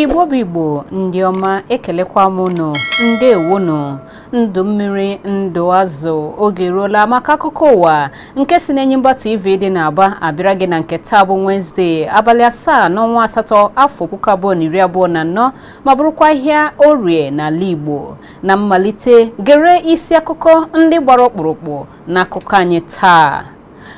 Igbo Bigbo ndị ọma ekelekwa m unu ndewonu ndụ mmiri ndụ azụ oge ruola maka akụkọ ụwa nke si n'Enyimba TV dị n'Aba abịara gị na nke taa bụ Wednesday abalị 7 n'ọnwa 8 afọ 2024 ma bụrụkwa ahịa Orie n'ala Igbo. Na mmalite gere isi akụkọ ndị gbara ọkpụrụkpụ n'akụkọ anyị taa.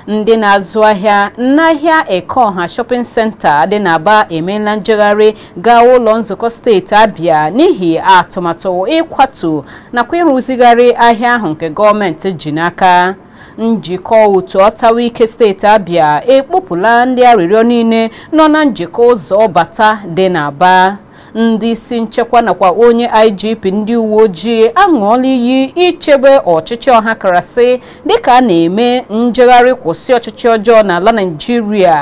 Ndị na-azụ ahịa n'ahịa Ekeọha Shopping Center dị n'Aba emeela njegharị gaa ụlọ nzukọ steeti Abia n'ihi atụmatụ ịkwatu nakwa ịrụzigharị ahịa ahụ nke gọọmenti ji n'aka. Njikọ otu ọtawa ike steeti Abia ekpopụla ndị arịrịọ niile nọ na njikọ ụzọ bata dị n'Aba. Ndị isi nchekwa nakwa onye IGP ndị uwe ojii aṅụọla iyi ichebe ọchịchị ọha karasị dịka a na-eme njegharị kwụsị ọchịchị ọjọọ n'ala Naịjirịa.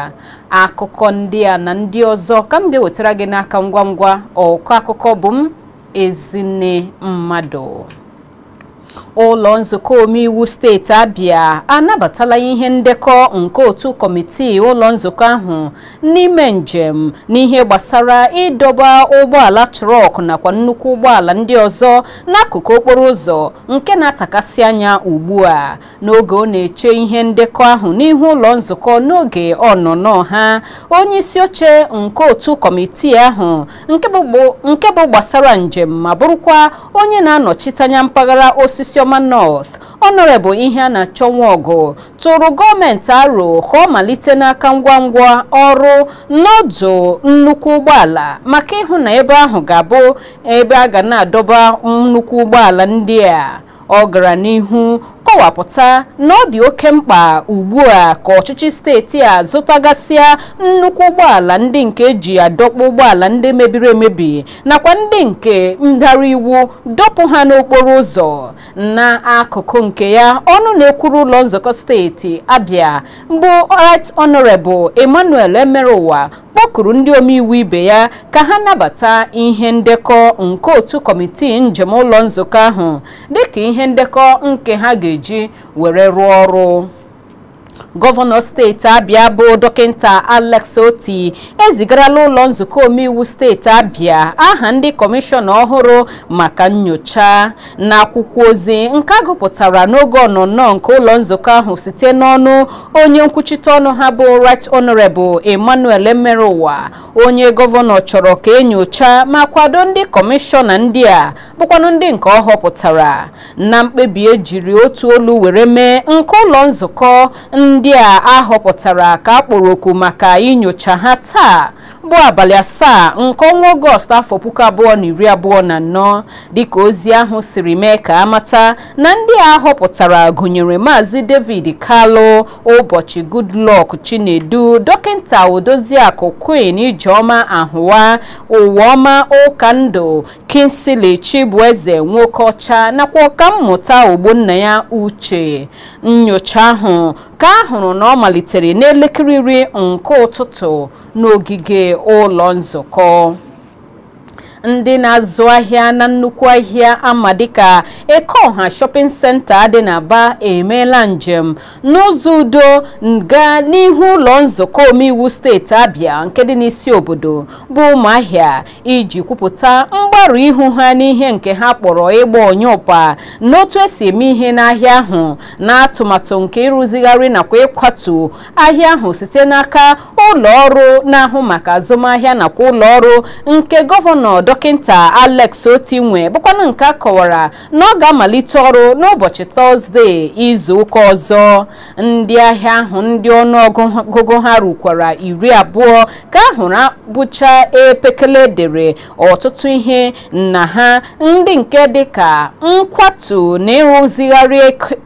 Akụkọ ndị a na ndị ọzọ ka m ga-ewetara gị n'aka ngwa ngwa. Ọkọ akụkọ bụ m Ezinne Mmadụ. Ụlọ nzukọ omeiwu steeti Abia anabatala ihe ndekọ nke otu kọmitii ụlọ nzukọ ahụ n'ime njem n'ihe gbasara ịdọba ụgbọala trọk nakwa nnukwu ụgbọala ndị ọzọ n'akụkụ okporo ụzọ nke na-atakasị anya ugbu a. N'oge ọ na-eche ihe ndekọ ahụ n'ihu ụlọ nzukọ n'oge ọnọnọ ha, onye isi oche nke otu kọmitii ahụ nke bụ gbasara njem ma bụrụkwa onye na-anọchite anya mpaghara Osisiọma North, Honorable Iheanacho Nwogu, tụrụ gọọmenti aro ka ọ malite n'aka ngwa ngwa ọrụ n'ọdụ nnukwu ụgbọala maka ịhụ na ebe ahụ ga-abụ ebe a ga na-adọba nnukwu ụgbọala ndị a. Ọ gara n'ihu kọwapụta na ọ dị oke mkpa ugbu a ka ọchịchị steeti a zụtagasịa nnukwu ụgbọala ndị nke eji adọkpụ ụgbọala ndị mebiri emebi nakwa ndị nke ndara iwu dọpụ ha n'okporo ụzọ. N'akụkụ nke ya, ọnụ na-ekwuru ụlọ nzukọ steeti Abia bụ Right Honorable Emmanuel Emerowa kpọkuru ndị omeiwu ibe ya ka ha nabata ihe ndekọ nke otu kọmitii njem ụlọ nzukọ ahụ dịka ihe ndekọ nke ha ga-eji were rụọ ọrụ. Gọvanọ steeti Abia bụ Dọkịta Alex Oti ezigarala ụlọ nzukọ omeiwu steeti Abia aha ndị kọmishọna ọhụrụ maka nnyocha. N'akwụkwọ ozi nke agụpụtara n'oge ọnọnọ nke ụlọ nzukọ ahụ site n'ọnụ onye nkwuchite ọnụ ha bụ Right Honorable Emmanuel Emerowa, onye gọvanọ chọrọ ka enyocha ma kwado ndị kọmishọna ndị a bụkwanụ ndị nke ọ họpụtara. Na mkpebi ejiri otu olu were mee nke ụlọ nzukọ ndị a ahọpụtara ka akpọrọ oku maka inyocha ha taa bụ abalị 7 nke ọnwa Ọgọst afọ 2024 dịka ozi ahụ siri mee ka amata na ndị a họpụtara gụnyere Maazị David Kalu, Ụbọchị Goodluck Chinedu, Dọkịta Odoziakụ Queen Ijeọma Ahụwa, Ụwaọma Ụkandụ, Kingsley Chibueze Nwokeọcha nakwa Ọkammụta Ogbonnaya Uche. Nnyocha ahụ ka ahụrụ na ọ malitere n'elekere 10 nke ụtụtụ n'ogige ụlọ nzukọ. Ndị na-azụ ahịa na nnukwu ahịa ama dịka Ekeọha Shopping Center dị n'Aba emeela njem n'ụzọ udo gaa n'ihu ụlọ nzukọ omeiwu steeti Abia nke dị n'isi obodo bụ Ụmụahịa iji kwupụta mgbarụ ihu ha n'ihe nke ha kpọrọ ịgba onyeụpa n'otu esi eme ihe n'ahịa ahụ na atụmatụ nke ịrụzigharị nakwa ịkwatu ahịa ahụ site n'aka ụlọ ọrụ na-ahụ maka azụmahịa nakwa ụlọ ọrụ nke gọvanọ Dọkịta Alex Oti nwe bụkwanụ nke a kọwara na ọ ga-amalite ọrụ n'ụbọchị Tọzdee izu ụka ọzọ. Ndị ahịa ahụ ndị ọnụọgụgụ ha rukwara 20 ka ahụrụ bụcha epekele dere ọtụtụ ihe na ha ndị nke dịka nkwatu na ịrụzigharị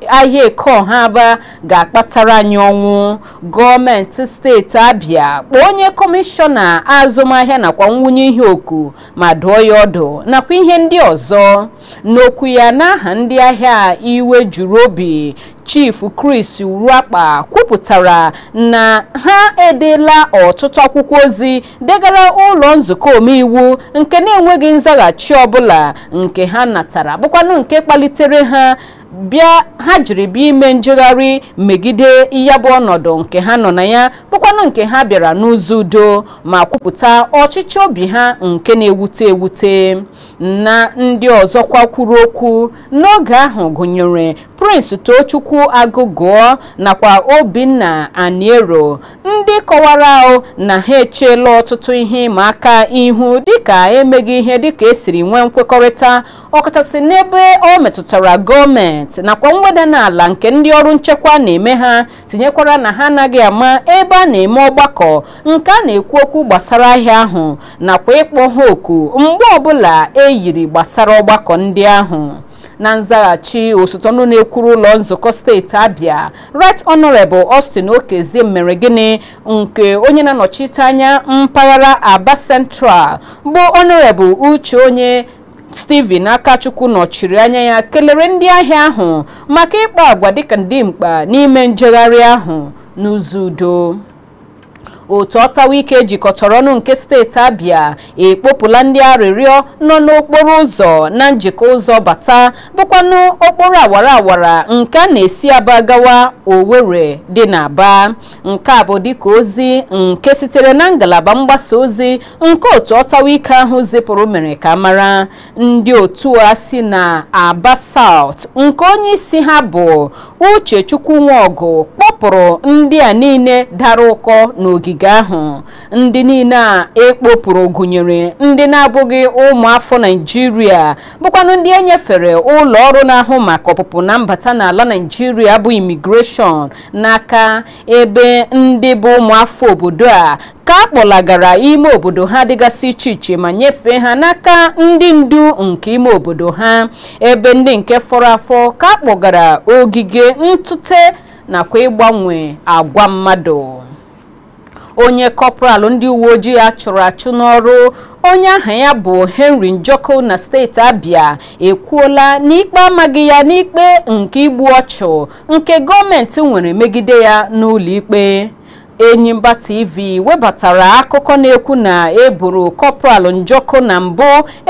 ahịa Ekeọha Aba ga-akpatara anyị ọnwụ. Gọọmenti steeti Abia kpọọ onye kọmishọna azụmahịa nakwa nwunye ihe oku ma dụọ ya ọdụ nakwa ihe ndị ọzọ. N'okwu ya n'aha ndị ahịa iwe juru obi, Chief Chris Uruakpa kwupụtara na ha edela ọtụtụ akwụkwọ ozi degara ụlọ nzukọ omeiwu nke na-enweghị nzaghachi ọbụla nke ha natara bụkwanụ nke kpalitere ha bịa ha jiri bịa ime njegharị megide ya bụ ọnọdụ nke ha nọ na ya bụkwanụ nke ha bịara n'ụzọ udo ma kwupụta ọchịchị obi ha nke na-ewute ewute. Na ndị ọzọkwa kwuru okwu n'oge ahụ gụnyere Prince Tochukwu Agụgụọ nakwa Obinna Aniero, ndị kọwara na ha echeela ọtụtụ ihe ịma aka ihu dịka emeghị ihe dịka esiri nwee nkwekọrịta ọkachasị n'ebe ọ metụtara gọọmenti nakwa mweda n'ala nke ndị ọrụ nchekwa na-eme ha, tinyekwara na ha anaghị ama ebe a na-eme ọgbakọ nke a na-ekwu okwu gbasara ahịa ahụ nakwa ịkpọ ha oku mgbe ọbụla eyiri gbasara ọgbakọ ndị ahụ. Na nzaghachi, osote ọnụ na-ekwuru ụlọ nzukọ steeti Abia Right Honorable Austin Okezie mere gịnị nke onye na-anọchite anya mpaghara Aba Central bụ Honorable Uche onye Stephen Akachukwu nọchiri anya ya kelere ndị ahịa ahụ maka ịkpa agwa dịka ndị mkpa n'ime njegharị ahụ n'ụzọ udo. Otu Ọtawike jikọtara ọnụ nke steeti Abia ekpopụla ndị arịrịọ nọ n'okporo ụzọ na njikọ ụzọ bata bụkwanụ okporo awara awara nke a na-esi Aba gawa Owerri dị n'Aba. Nke a bụ dịka ozi nke sitere na ngalaba mgbasa ozi nke otu Ọtawike ahụ zipụrụ mere ka mara. Ndị otu a si na Aba South nke onye isi ha bụ Uchechukwu Nwaọgụ kpọpụrụ ndị a niile dara ụkọ n'ogige ahụ. Ndị niile a ekpopụrụ gụnyere ndị na-abụghị ụmụafọ Naịjirịa bụkwanụ ndị enyefere ụlọ ọrụ na-ahụ maka ọpụpụ na mbata n'ala Naịjirịa bụ immigration n'aka, ebe ndị bụ ụmụafọ obodo a ka akpọlagara ime obodo ha dịgasị iche iche ma nyefee ha n'aka ndị ndu nke ime obodo ha, ebe ndị nke fọrọ afọ ka akpọgara ogige ntute nakwa ịgbanwe agwa mmadụ. Onye kọpral ndị uwe ojii a chụrụ achụ n'ọrụ, onye aha ya bụ Henry Njoko na steeti Abia, ekwuola na ikpe amaghị ya n'ikpe nke igbu ọchụ nke gọọmenti nwere megide ya n'ụlọ ikpe. Enyimba TV webatara akụkọ na-ekwu na eboro Kọpral Njoko na mbụ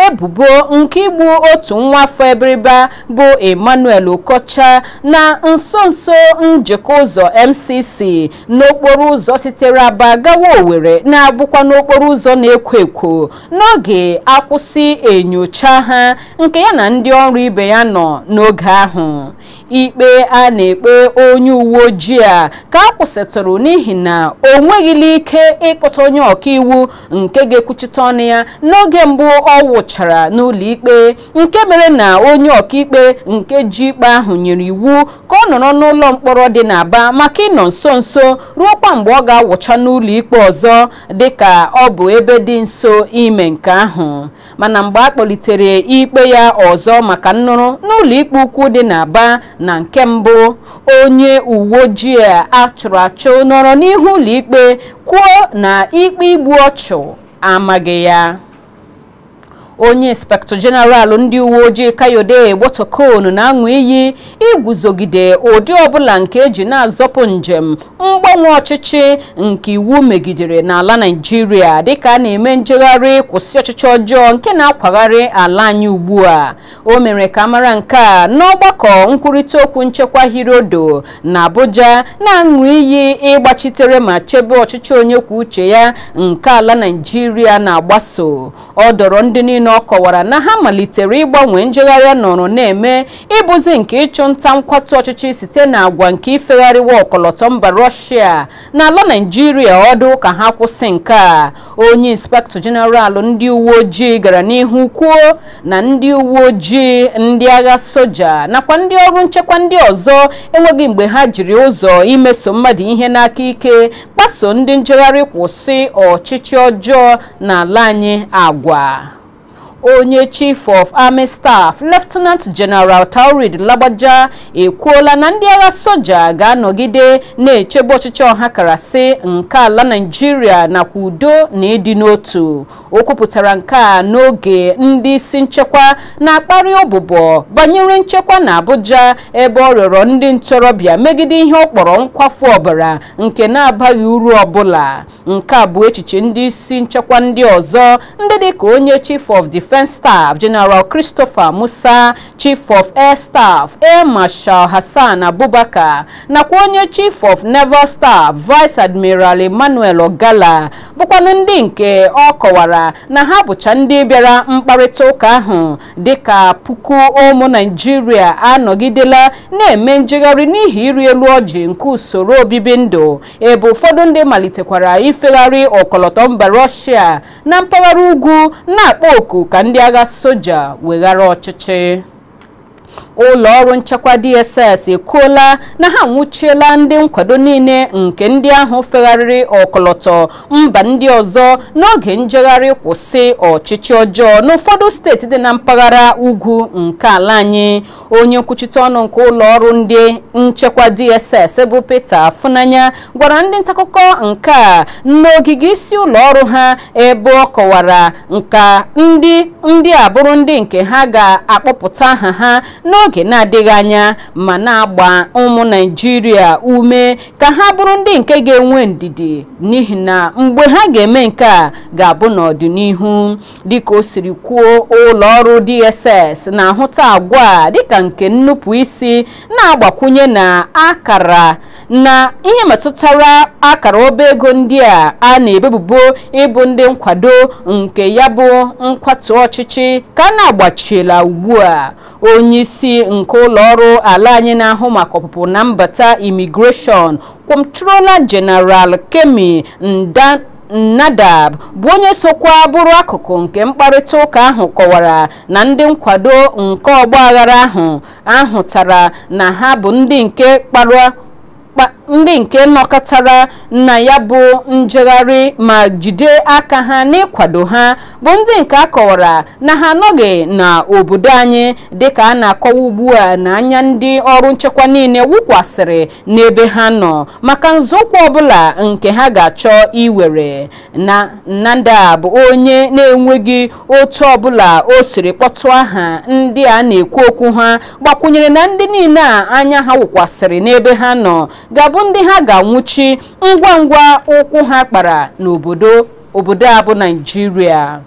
ebubo nke igbu otu nwa afọ Ebiriba bụ Emmanuel Okocha na nso njikọ ụzọ MCC n'okporo ụzọ sitere Aba gawa Owerri na-abụkwa n'okporo ụzọ na-ekwo ekwo n'oge akwụsị enyocha ha nke ya na ndị ọrụ ibe ya nọ n'oge ahụ. Ikpe a na-ekpe onye uwe ojii a ka a kwụsịtụrụ n'ihi na o nweghịla ike ịkpọta onye ọkaiwu nke ga-ekwuchite ọnụ ya n'oge mbụ ọ wụchara n'ụlọ ikpe, nke mere na onye ọkaikpe nke ji ikpe ahụ nyere iwu ka ọ nọrọ n'ụlọ mkpọrọ dị n'Aba maka ịnọ nso ruokwa mgbe ọ ga-awụcha n'ụlọ ikpe ọzọ dịka ọ bụ ebe dị nso ime nke ahụ. Mana mgbe a kpọlitere ikpe ya ọzọ maka nnụrụ n'ụlọ ikpe ukwu dị n'Aba na nke mbụ, onye uwe ojii a chụrụ achụ nọrọ n'ihu ụlọ ikpe kwuo na ikpe igbu ọchụ amaghị ya. Onye Inspector General ndị uwe ojii Kayode Egbotokonu na-aṅụ iyi iguzogide ụdị ọbụla nke eji na-azọpụ njem mgbanwe ọchịchị nke iwu megidere n'ala Naịjirịa dịka a na-eme njegharị kwụsị ọchịchị ọjọọ nke na-akwagharị ala anyị ugbu a. O mere ka mara nke a n'ọgbakọ nkwurịta okwu nchekwa Hirodo na Abuja, na-aṅụ iyi ịgbachitere ma chebe ọchịchị onye kwuo uche ya nke ala Naịjirịa na-agbaso. Ọ dọrọ ndị niile ọ kọwara na ha malitere ịgbanwe njegharị nọrọ na-eme ịbụzi nke ịchụ nta nkwatu ọchịchị site na agwa nke ifegharịwa ọkọlọtọ mba Russia n'ala Naịjirịa ọdụ ka ha kwụsị nke a. Onye Inspector General ndị uwe ojii gara n'ihu kwuo na ndị uwe ojii, ndị agha soja nakwa ndị ọrụ nchekwa ndị ọzọ enweghị mgbe ha jiri ụzọ imeso mmadụ ihe n'aka ike kpaso ndị njegharị kwụsị ọchịchị ọjọọ n'ala anyị agwa. Onye Chief of Army Staff Lieutenant General Taoreed Lagbaja ekwuola na ndị agha soja ga-anọgide na-echebe ọchịchị ọha karasị nke ala Naịjirịa nakwa udo na ịdị n'otu. O kwupụtara nke a n'oge ndị isi nchekwa na-akparị ọbụbọ banyere nchekwa na Abuja, ebe ọ rịọrọ ndị ntorobịa megide ihe ọ kpọrọ nkwafu ọbara nke na-abaghị uru ọbụla. Nke a bụ echiche ndị isi nchekwa ndị ọzọ ndị dịka onye Chief of Defense Defense Staff General Christopher Musa, Chief of Air Staff Air Marshal Hassan Abubakar, nakwa onye Chief of Naval Staff Vice Admiral Emmanuel Ogala bụkwa ndị nke ọ kọwara na ha bụcha ndị bịara mkparịta ụka ahụ dịka puku ụmụ Naịjirịa anọgidela na-eme njegharị n'ihi iri elu ọjị nke usoro obibi ndụ, ebe ụfọdụ ndị malitekwara ifegharị ọkọlọtọ mba Russia na mpaghara ugwu na-akpọ oku ka ndị agha soja weghara ọchịchị. Ụlọ ọrụ nchekwa DSS ekwuola na ha nwụchiela ndị nkwado niile nke ndị ahụ fegharịrị ọkọlọtọ mba ndị ọzọ n'oge njegharị kwụsị ọchịchị ọjọọ n'ụfọdụ steeti dị na mpaghara ugwu nke ala anyị. Onye nkwuchite ọnụ nke ụlọ ọrụ ndị nchekwa DSS bụ Peter Afunanya gwara ndị ntaakụkọ nke a n'ogige isi ụlọ ọrụ ha, ebe ọ kọwara nka ndị a bụrụ ndị nke ha ga-akpọpụta aha ha n'oge na-adịghị anya ma na-agba ụmụ Naịjirịa ume ka ha bụrụ ndị nke ga-enwe ndidi n'ihi na mgbe ha ga-eme nke a ga-abụ n'ọdịnihu. Dịka o siri kwuo, ụlọ ọrụ DSS na-ahụta agwa dịka nke nnupụ isi na-agbakwunye na akara na ihe metụtara akara ọba ego ndị a na-ebebubo ịbụ ndị nkwado nke ya bụ nkwatu ọchịchị ka a na-agbachiela ugbu a. Onye isi nke ụlọ ọrụ ala anyị na-ahụ maka ọpụpụ na mbata Immigration Comptroller General Kemi Nadab bụ onye sokwa bụrụ akụkụ nke mkparịta ụka ahụ kọwara na ndị nkwado nke ọgba aghara ahụ ahụtara na ha bụ ndị nke nọkọtara na ya bụ njegharị ma jide aka ha n'ịkwado ha bụ ndị nke akọwara na ha anọghị na obodo anyị dịka a na-akọwa ugbu a na anya ndị ọrụ nchekwa niile wụkwasịrị n'ebe ha nọ maka nzọụkwụ ọbụla nke ha ga-achọ iwere. Na Nanda bụ onye na-enweghị otu ọbụla o siri kpọtụ aha ndị a na-ekwu okwu ha, gbakwunyere na ndị niile a anya ha wụkwasịrị n'ebe ha nọ ga-abụ ndị ha ga-anwụchi ngwa ngwa ụkwụ ha kpara n'obodo a bụ Naịjirịa.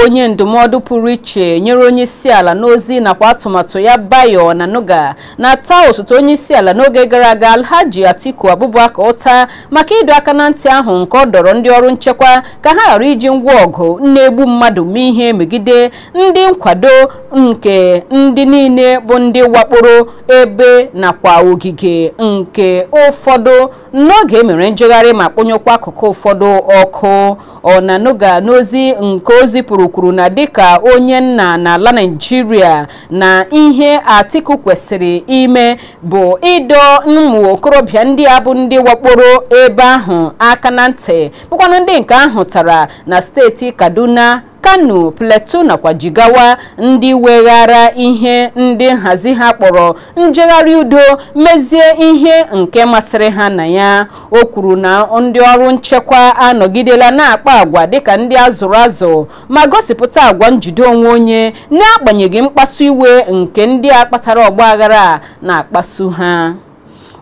Onye ndụmọdụ pụrụ iche nyere onye isi ala n'ozi nakwa atụmatụ ya Bayo Onanuga na-ata osote onye isi ala n'oge gara aga Alhaji Atiku Abubakar ụta maka ịdọ aka na ntị ahụ nke ọ dọrọ ndị ọrụ nchekwa ka ha ghara iji ngwa ọgụ na-egbu mmadụ mee ihe megide ndị nkwado nke ndị niile bụ ndị wakporo ebe nakwa ogige nke ụfọdụ n'oge mere njegharị ma kpọnyekwa akụkụ ụfọdụ ọkụ. Onanuga n'ozi nke ozi kwuru na dịka onye nna n'ala Naịjirịa na ihe Atiku kwesịrị ime bụ ịdọ ụmụ okorobịa ndị a bụ ndị wakporo ebe ahụ aka na ntị, bụkwanụ ndị nke ahụtara na steeti Kaduna, Kano, Plateau nakwa Jigawa, ndị weghara ihe ndị nhazi ha kpọrọ njegharị udo mezie ihe nke masịrị ha na ya. O kwuru na ndị ọrụ nchekwa anọgidela na-akpa agwa dịka ndị azụrụ azụ ma gosipụta agwa njide onwe onye n'agbanyeghị mkpasu iwe nke ndị a kpatara ọgba aghara na-akpasu ha.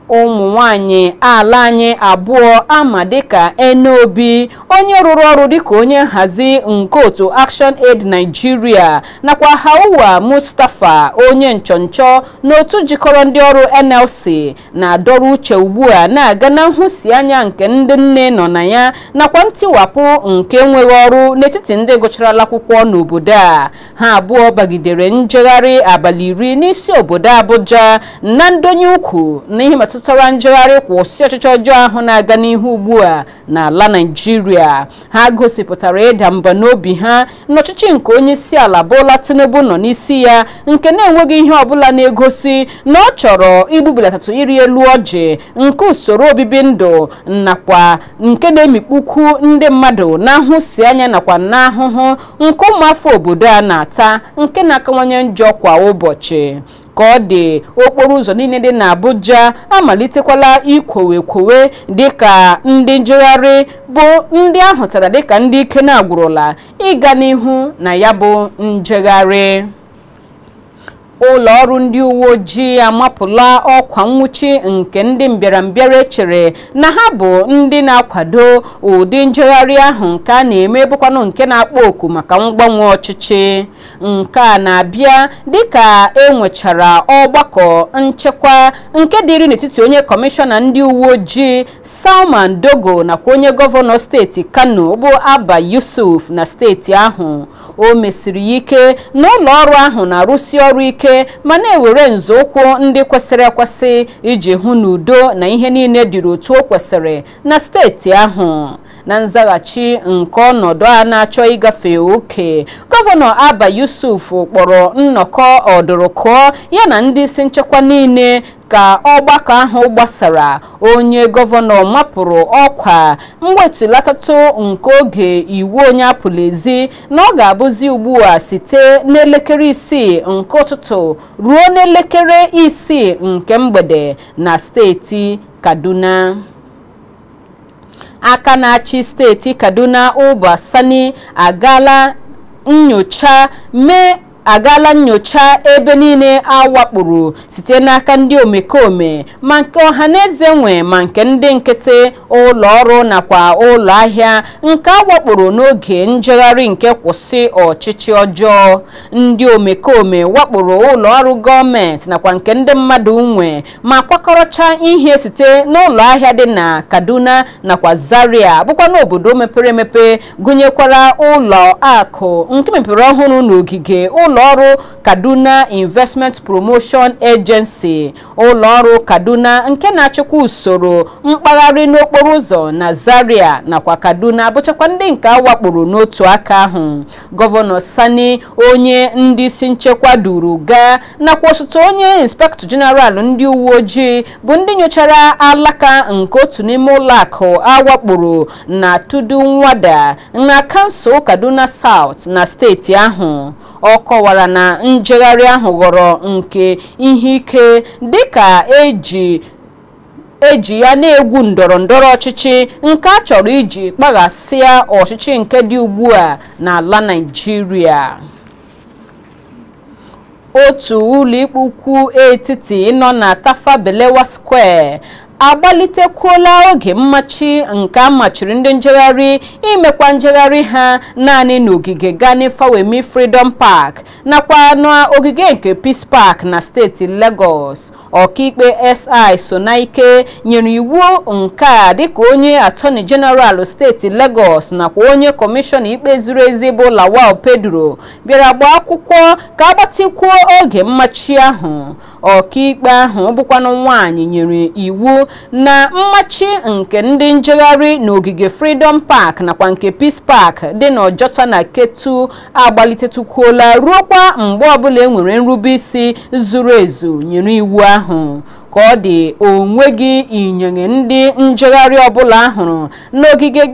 Ụmụ nwanyị ala anyị abụọ ama dịka Enobi, onye rụrụ ọrụ dịka onye nhazi nke otu Action Aid Nigeria, nakwa Hauwa Mustapha, onye nchọnchọ n'otu jikọrọ ndị ọrụ NLC, na-adọrọ uche ugbu a na-aga na nhụsianya nke ndị nne nọ na ya nakwa ntiwapụ nke enweghị ọrụ n'etiti ndị gụcharala akwụkwọ n'obodo a. Ha abụọ bagidere njegharị abalị 10 n'isi obodo Abuja na ndonye ukwu n'ihe metụtara njegharị kwụsị ọchịchị ọjọọ ahụ na-aga n'ihu ugbu a n'ala Naịjirịa. Ha gosipụtara ịda mba n'obi ha n'ọchịchị nke onye isi ala Bola Tinubu nọ n'isi ya, nke na-enweghị ihe ọbụla na-egosi na ọ chọrọ igbubilatatụ iri elu ọjị nke usoro obibi ndụ nakwa nke na-emikpukwu ndị mmadụ na-ahụsi anya nakwa n'ahụhụ nke ụmụafọ obodo a na-ata, nke na-akawanye njọ kwa ụbọchị. Ka ọ dị, okporo ụzọ niile dị n'Abuja amalitekwala ikwowe dịka ndị njegharị bụ ndị ahụtara dịka ndị ike na-agwụrụla ịga n'ihu na ya bụ njegharị. ụlọ ọrụ ndị uwe ojii amapụla ọkwa nwụchi nke ndị mbịarambịara chere na ha bụ ndị na-akwado ụdị njegharị ahụ nke a na-eme bụkwanụ nke na-akpọ oku maka mgbanwe ọchịchị. Nke a na-abịa dịka enwechara ọgbakọ nchekwa nke dịrị n'etiti onye kọmishọna ndị uwe ojii Salman Dogo nakwa onye gọvanọ steeti Kano bụ Abba Yusuf na steeti ahụ. O mesiri ike na ụlọ ọrụ ahụ na-arụsi ọrụ ike ma na-ewere nzọụkwụ ndị kwesịrị ekwesị iji hụ n'udo na ihe niile dịrị otu o kwesịrị na steeti ahụ. Na nzaghachi nke ọnọdụ a na-achọ ịgafe oke, gọvanọ Abba Yusuf kpọrọ nnọkọ ọdụrụkụọ ya na ndị isi nchekwa niile ka ọgbakọ ahụ gbasara. Onye gọvanọ mapụrụ ọkwa mgbetilatatu nke oge iwu onye apụla ezi na ọ ga-abụzi ugbu a site n'elekere 6 nke ụtụtụ ruo n'elekere 6 nke mgbede na steeti Kaduna. Aka na-achị steeti Kaduna Uba Sani agala nyocha ebe niile awakpuru site n'aka ndị omekome ma nke ọhaneze nwe ma nke ndị nkịtị, ụlọ ọrụ nakwa ụlọ ahịa nke awakpuru n'oge njegharị nke kwụsị ọchịchị ọjọọ. Ndị omekome wakporo ụlọ ọrụ gọọmenti nakwa nke ndị mmadụ nwe ma kwakọrọcha ihe site n'ụlọ ahịa dị na Kaduna nakwa Zaria bụkwa n'obodo mepere emepe, gụnyekwara ụlọ akụ nke mepere ọhụrụ n'ogige ụlọ ọrụ Kaduna Investment Promotion Agency, ụlọ ọrụ Kaduna nke na-achịkwa usoro mkpagharị n'okporo ụzọ na Zaria nakwa Kaduna bụchakwa ndị nke awakporo n'otu aka ahụ. Gọvanọ Sani, onye ndị isi nchekwa duru gaa nakwa osote onye Inspector General ndị uwe ojii bụ ndị nyochara alaka nke otu n'ime ụlọ akụ awakporo na Tudu Nwada na kansụl Kaduna South na steeti ahụ. Ọ kọwara na njegharị ahụ ghọrọ nke ihe ike dịka eji ya na-egwu ndọrọndọrọ ọchịchị nke a chọrọ iji kpaghasịa ọchịchị nke dị ugbu a n'ala Naịjirịa. Otu ụlọikpe ukwu etiti nọ na Tafawa Balewa Square agbalitekwuola oge mmachi nke a machiri ndị njegharị imekwa njegharị ha naanị n'ogige Gani Fawemi Freedom Park nakwa n'ogige nke Peace Park na steeti Lagos. Ọkaikpe SI Sonaike nyere iwu nke a dịka onye Attorney General steeti Lagos nakwa onye kọmishọna ikpe ziri ezi bụ Lawal Pedro bịara gbaa akwụkwọ ka agbatikwuo oge mmachi ahụ. Ọkaikpe ahụ bụkwanụ nwaanyị nyere iwu na mmachi nke ndị njegharị n'ogige Freedom Park nakwa nke Peace Park dị n'Ojota na Ketu agbalitetukwuola ruokwa mgbe ọbụla enwere nrube isi zuru ezu nyere iwu ahụ. Ka ọ dị onweghị inyenye ndị njegharị ọbụla ahụrụ n'ogige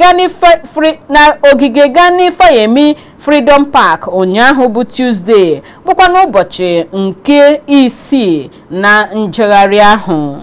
Gani Fawemi Freedom Park ụnyaahụ bụ Tuesday bụkwa n'ụbọchị nke 6 na njegharị ahụ.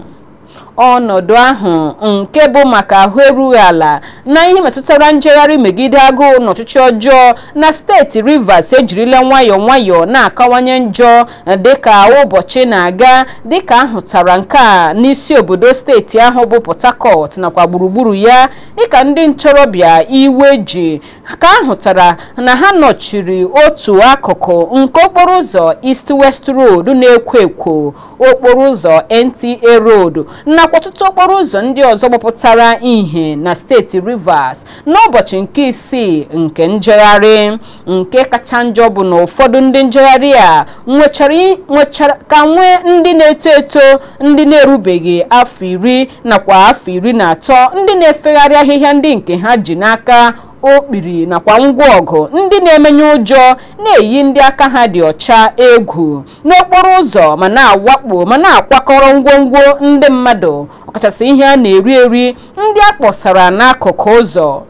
Ọnọdụ ahụ nke bụ maka ahụ erughị ala na ihe metụtara njegharị megide agụụ n'ọchịchị ọjọọ na steeti Rivers ejirila nwayọọ na-akawanye njọ dịka ụbọchị na-aga, dịka ahụtara nke a n'isi obodo steeti ahụ bụ Port Harcourt nakwa gburugburu ya, dịka ndị ntorobịa iwe ji ka ahụtara na ha nọchiri otu akụkụ nke okporo ụzọ East West Road na-ekwo ekwo, okporo ụzọ NTA Road nakwa ọtụtụ okporo ụzọ ndị ọzọ gbapụtara ihe na steeti Rivers n'ụbọchị nke 6 nke njegharị. Nke kacha njọ bụ na ụfọdụ ndị njegharị a nwechara ka nwee ndị na-eto eto, ndị na-erubeghị afọ 10 nakwa afọ 13, ndị na-efegharị ahịhịa ndị nke ha ji n'aka, okpiri nakwa ngwa ọgụ, ndị na-emenye ụjọ na-eyi ndị aka ha dị ọcha egwu n'okporo ụzọ ma na-awakpo ma na-akwakọrọ ngwongwo ndị mmadụ, ọkachasị ihe a na-eri ndị a kpọsara n'akụkụ ụzọ.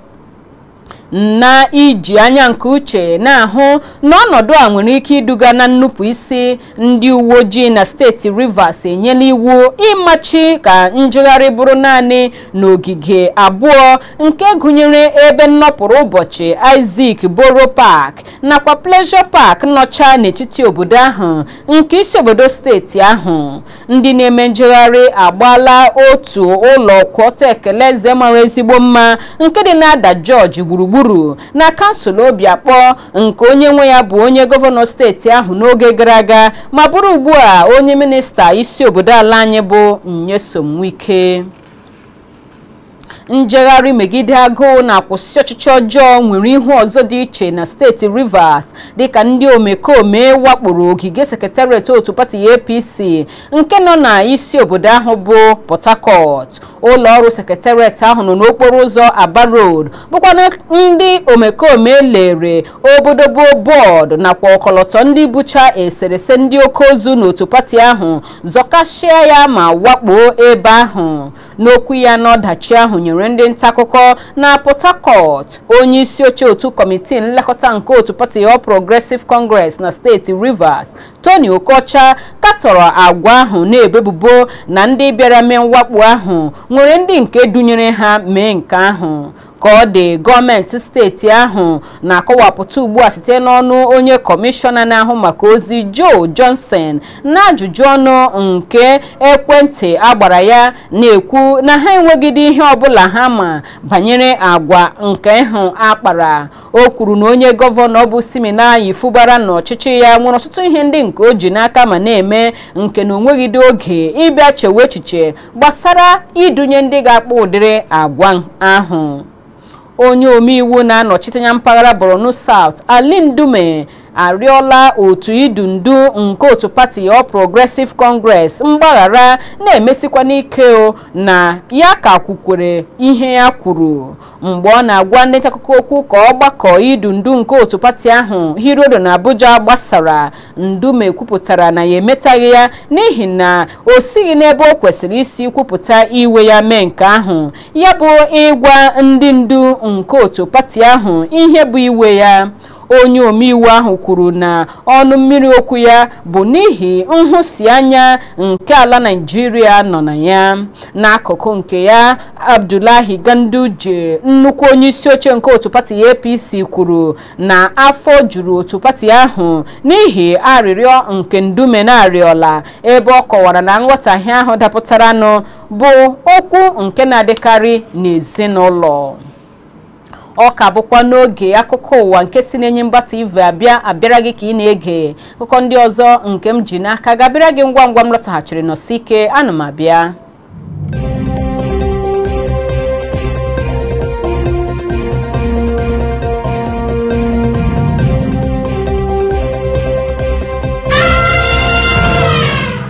na iji anya nke uche na-ahụ na ọnọdụ a nwere ike iduga na nnupụ isi. Ndị uwe ojii na steeti Rivers enyela iwu ịmachi ka njegharị bụrụ naanị n'ogige abụọ nke gụnyere ebe nnọpụrụ ụbọchị Isaac Boro Park nakwa Pleasure Park nọcha n'etiti obodo ahụ nke isi obodo steeti ahụ. Ndị na-eme njegharị agbaala otu ụlọ kwọta ekele eze mara ezigbo mma nke dị n'Ada George gburugburu na kansụl Obiakpọ nke onye nwe ya bụ onye gọvanọ steeti ahụ n'oge gara aga ma bụrụ ugbu a onye minista isi obodo ala anyị bụ Nyesom Wike. Njegharị megide agụụ na akwụsị ọchịchị ọjọọ nwere ihu ọzọ dị iche na steeti Rivers dịka ndị omekome wakporo ogige sekretariat otu pati APC nke nọ na isi obodo ahụ bụ Port Harcourt. Ụlọ ọrụ sekretariat ahụ nọ n'okporo ụzọ Aba Road bụkwa ndị omekome lere obodobo bọọdụ nakwa ọkọlọtọ ndị bụcha eserese ndị oke ozu n'otu pati ahụ zọkashịa ya ma wakpo ebe ahụ. N'okwu ya n'ọdachi ahụ nyere ndị nta akụkọ na Port Harcourt, onye isi oche otu kọmitii nlekọta nke otu pati All Progressive Congress na steeti Rivers Tony Okocha katọrọ agwa ahụ na-ebebubo na ndị bịara mee mwakpo ahụ nwere ndị nke dunyere ha mee nke ahụ. Ka ọ dị, gọọmenti steeti ahụ na-akọwapụta ugbu a site n'ọnụ onye kọmishọna na-ahụ maka ozi Joe Johnson na ajụjụ ọnụ nke ekwentị agbara ya na-ekwu na ha enweghịdị ihe ọbụla ha ma banyere agwa nke ịhụ akpara. O kwuru na onye gọvanọ bụ Siminalayi Fubara na ọchịchị ya nwere ọtụtụ ihe ndị nke o ji n'aka ma na-eme nke na onweghịdị oge ịbịa chewe echiche gbasara idunye ndị ga-akpọ ụdịrị agwa ahụ. Onye omeiwu na-anọchite anya mpaghara Borno South Ali Ndume arịọla otu idu ndu nke otu pati All Progressive Congress mgbaghara na-emesikwa n'ike na ya ka kwukwere ihe ya kwuru mgbe ọ na-agwa ndị akụkọ okwu ka ọgbakọ idu ndu nke otu pati ahụ hirodo na Abuja gbasara. Ndume kwupụtara na ya emetaghị ya n'ihi na o sighị n'ebe o kwesịrị isi kwupụta iwe ya mee nke ahụ, ya bụ ịgwa ndị ndu nke otu pati ahụ ihe bụ iwe ya. Onye omeiwu ahụ kwuru na ọnụ mmiri okwu ya bụ n'ihi nhụsianya nke ala Naịjirịa nọ na ya. N'akụkụ nke ya, Abdullahi Ganduje, nnukwu onye isi oche nke otu pati APC, kwuru na afọ juru otu pati ahụ n'ihi arịrịọ nke Ndume na-arịọla, ebe ọ kọwara na nghọtahie ahụ dapụtaranụ bụ okwu nke na-adịkarị n'ezinụlọ. Ọ ka bụkwa n'oge akụkọ ụwa nke si n'Enyimba TV abịara gị ka ị na-ege. Akụkọ ndị ọzọ nke m ji n'aka ga-abịara gị ngwa ngwa m lọtaghachiri n'ọsọ ike. Ana m abịa.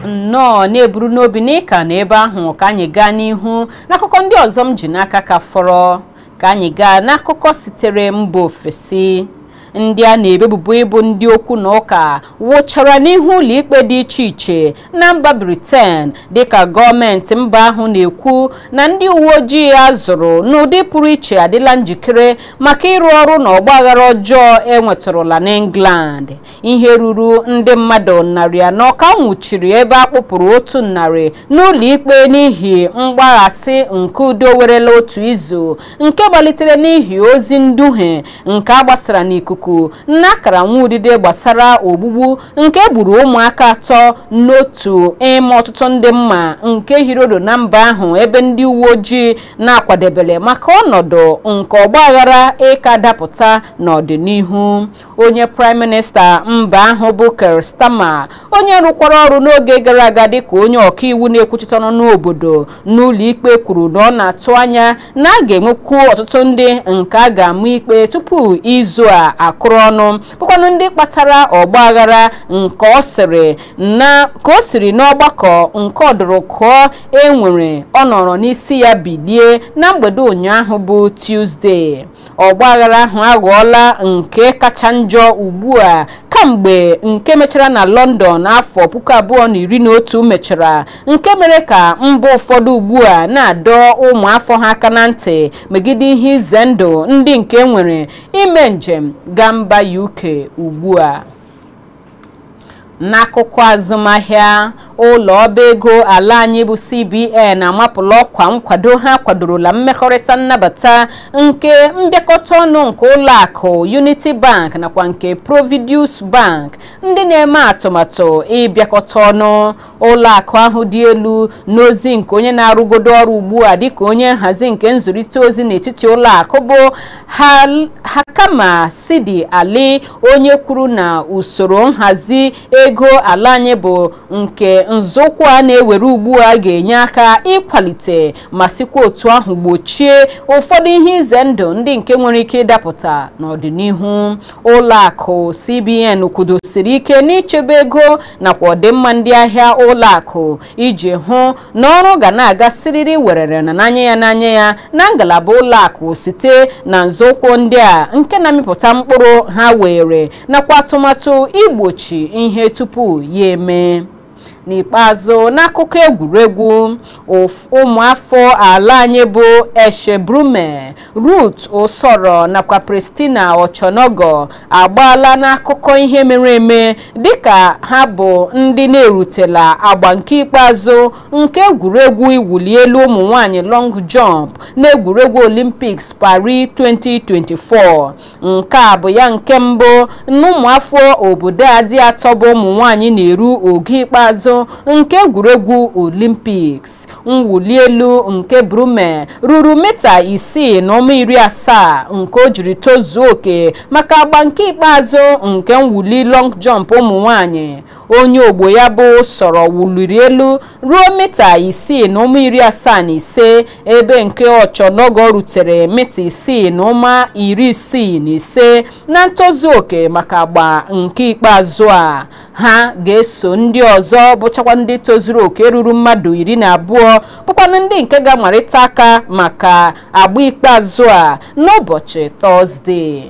Nnọọ na-eburu n'obi n'ịka na ebe ahụ ka anyị gaa n'ihu n'akụkọ ndị ọzọ m ji n'aka ka fọrọ. Ka anyị gaa n'akụkọ sitere mba ofesi. Ndị a na-ebebubo ịbụ ndị okwu na ụka wụchara n'ihu ụlọ ikpe dị iche iche na mba Britain dịka gọọmenti mba ahụ na-ekwu na ndị uwe ojii ya zụrụ n'ụdị pụrụ iche adịla njikere maka ịrụ ọrụ na ọgbaghara ọjọọ enwetụrụla n'England. Ihe ruru ndị mmadụ 400 ka nwụchiri ebe a kpụpụrụ otu 100 n'ụlọ ikpe n'ihi mgbaghasị nke udo werela otu izu, nke gbalitere n'ihi ozi nduhie nke a gbasara n'ikuku n'akara nwaudide gbasara ogbugbu nke gburu ụmụaka 3 n'otu ịma ọtụtụ ndị mma nke hirodo na mba ahụ, ebe ndị uwe ojii na-akwadebele maka ọnọdụ nke ọgbaghara ịka dapụta n'ọdịnihu. Onye Prime Minister mba ahụ bụ Keir Starmer, onye rụkwara ọrụ n'oge gara aga dịka onye ọkaiwu na-ekwuchite ọnụ n'obodo n'ụlọ ikpe, kwuru na ọ na-atụ anya na a ga-enwekwu ọtụtụ ndị nke a ga-amụ ikpe tupu izu a akụrụ ọnụ, bụkwanụ ndị kpatara ọgbaghara nke ọ sịrị na ka o siri n'ọgbakọ nke ọdụrụkụọ enwere ọ nọrọ n'isi ya bilie na mgbede ụnyaahụ bụ Tuesday. Ọgbaghara ahụ aghọọla nke kacha njọ ugbu a bụkwa mgbe nke mechara na London afọ 2011 mechara, nke mere ka mba ụfọdụ ugbu a na-adọ ụmụafọ ha aka na ntị megide ihe ize ndụ ndị nke nwere ime njem gaa mba UK ugbu a. N'akụkụ azụmahịa, ụlọ ọba ego ala anyị bụ CBN amapụla ọkwa nkwado ha kwadorola mmekọrịta nnabata nke mbịakọta ọnụ nke ụlọ akụ Unity Bank nakwa nke Providus Bank ndị na-eme atụmatụ ịbịakọta ọnụ. Ụlọ akụ ahụ dị elu n'ozi nke onye na-arụgodo ọrụ ugbu a dịka onye nhazi nke nzụrịta ozi n'etiti ụlọ akụ bụ Hakama Sidi Ali, onye kwuru na usoro nhazi ego ala anyị bụ nke nzọụkwụ a na-ewere ugbu a ga-enye aka ịkwalite ma sikwa otu ahụ gbochie ụfọdụ ihe ize ndụ ndị nke nwere ike ịdapụta n'ọdịnihu. Ụlọ akụ CBN kwudosiri ike n'ichebe ego nakwa ọdịmma ndị ahịa ụlọ akụ iji hụ na ọrụ ga na-aga siriri werere na n'anya ya na ngalaba ụlọ akụ site na nzọụkwụ ndị a nke na-amịpụta mkpụrụ ha were nakwa atụmatụ igbochi ihe tupu ya eme. N'ikpeazụ, n'akụkọ egwuregwu, ụmụafọ ala anyị bụ Eshebrume, Ruth Osoro nakwa Pristina Ochonogo agbaala n'akụkọ ihe mere eme dịka ha bụ ndị na-erutela agba nke ikpeazụ nke egwuregwu iwuli elu ụmụ nwanyị long jump n'egwuregwu Olympics Paris 2024. Nke a bụ ya nke mbụ n'ụmụafọ obodo a dị atọ bụ ụmụ nwanyị na-eru oge ikpeazụ nke egwuregwu Olympics. Mwuli elu nke Brume ruru mita 6.70 nke o jiri tozuo oke maka agba nke ikpeazụ nke mwuli long jump ụmụ nwanyị. Onye ogbo ya bụ Soro wuliri elu ruo mita 6.75 ebe nke Ochonogo rutere mita 6.65 na ntozu oke maka agba nke ikpeazụ a. Ha ga-eso ndị ọzọ bụchakwa ndị tozuru oke ruru mmadụ 12 bụkwanụ ndị nke ga-amarịta aka maka agba ikpeazụ a n'ụbọchị Tọzdee.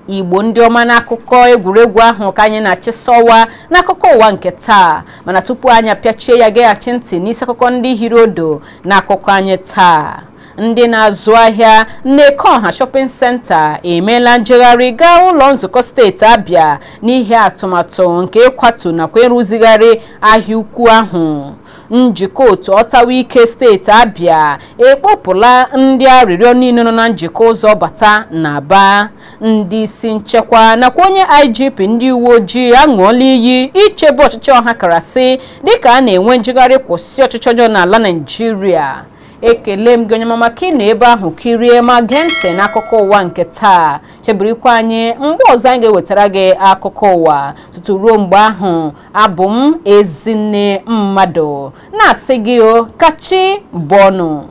Igbo ndị ọma, n'akụkọ egwuregwu ahụ ka anyị na-achịsọwa n'akụkọ ụwa nke taa, mana tupu anyị apịachie ya, geghachi ntị n'isi akụkọ ndị hiri odo n'akụkọ anyị taa. Ndị na-azụ ahịa n'Ekeọha Shopping Center emeela njegharị gaa ụlọ nzukọ steeti Abịa n'ihi atụmatụ nke ịkwatu nakwa ịrụzigharị ahịa ukwu ahụ. Njikọ otu ọtawa ike steeti Abịa ekpopụla ndị arịrịọ niile nọ na njikọ ụzọ bata na Aba. Ndị isi nchekwa nakwa onye IGP ndị uwe ojii aṅụọla iyi ichebe ọchịchị ọha karasị dịka a na-enwe njegharị kwụsị ọchịchị ọjọọ n'ala Naịjirịa. Ekele m gị onye mama ka ị nọ ebe ahụ kirie ma gee ntị n'akụkọ ụwa nke taa. Chebirikwa anyị mgbe ọzọ anyị ga-ewetara gị akụkọ ụwa. Tutu ruo mgbe ahụ, abụ m Ezinne Mmadụ na-asị gị o kachi bọnụ.